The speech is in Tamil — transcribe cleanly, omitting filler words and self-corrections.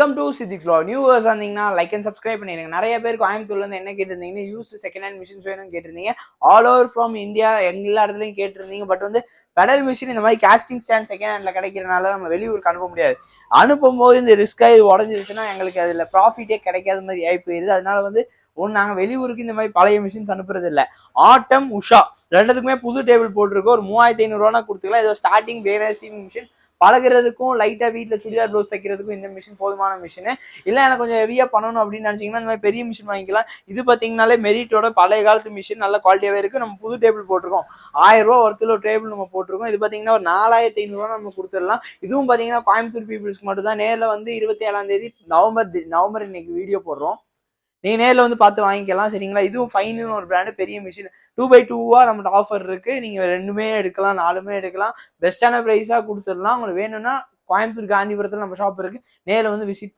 Welcome to Siddique's vlog. நியூவர்ஸ் வந்தீங்கன்னா லைக் அண்ட் சப்ஸ்கிரைப் பண்ணிடுங்க. நிறைய பேர் கோயம்புத்தூர்ல இருந்து என்ன கேட்டிருந்தீங்கன்னா யூஸ் செகண்ட் ஹேண்ட் மிஷின்ஸ் வேணும்னு கேட்டிருந்தீங்க. ஆல் ஓவர் ஃப்ரம் இந்தியா எல்லா இடத்துலையும் கேட்டிருந்தீங்க. பட் வந்து பெடல் மிஷின் இந்த மாதிரி கேஸ்டிங் ஸ்டாண்ட் செகண்ட் ஹேண்ட்ல கிடைக்கிறனால நம்ம வெளியூருக்கு அனுப்ப முடியாது. அனுப்பும் போது இந்த ரிஸ்காக இது உடஞ்சிருச்சுன்னா எங்களுக்கு அதில் ப்ராஃபிட்டே கிடைக்காத மாதிரி ஆகி போயிருது. அதனால வந்து நாங்கள் வெளியூருக்கு இந்த மாதிரி பழைய மிஷின்ஸ் அனுப்புறது இல்லை. ஆட்டம் உஷா ரெண்டுத்துக்குமே புது டேபிள் போட்டிருக்கோம். ஒரு 3500 கொடுத்துக்கலாம். இது ஸ்டார்டிங் வேனசி மிஷின். பழகிறதுக்கும் லைட்டா வீட்டில் சுடிதார் ப்ளவுஸ் தைக்கிறதுக்கும் இந்த மிஷின் போதுமான மிஷின். இல்லை எனக்கு கொஞ்சம் ஹெவியா பண்ணணும் அப்படின்னு நினைச்சீங்கன்னா இந்த மாதிரி பெரிய மிஷின் வாங்கிக்கலாம். இது பார்த்தீங்கன்னாலே மெரிட்டோட பழைய காலத்து மிஷின் நல்ல குவாலிட்டியாவே இருக்கு. நம்ம புது டேபிள் போட்டிருக்கோம். 1000 ரூபா ஒருத்தர் ஒரு டேபிள் நம்ம போட்டிருக்கோம். இது பார்த்தீங்கன்னா ஒரு 4500 நம்ம கொடுத்துடலாம். இதுவும் பார்த்தீங்கன்னா கோயம்புத்தூர் பீப்புள்ஸ்க்கு மட்டும் தான். நேரில் வந்து 27 நவம்பர் இன்னைக்கு வீடியோ போடுறோம். நீங்க நேரில் வந்து பார்த்து வாங்கிக்கலாம். சரிங்களா? இதுவும் ஃபைன்னு ஒரு பிராண்டு பெரிய மிஷின் 2x2 நம்மகிட்ட ஆஃபர் இருக்கு. நீங்க 2மே எடுக்கலாம், 4மே எடுக்கலாம். பெஸ்டான பிரைஸா கொடுத்துடலாம். உங்களுக்கு வேணும்னா கோயம்புத்தூர் காந்திபுரத்துல நம்ம ஷாப் இருக்கு. நேரில் வந்து விசிட்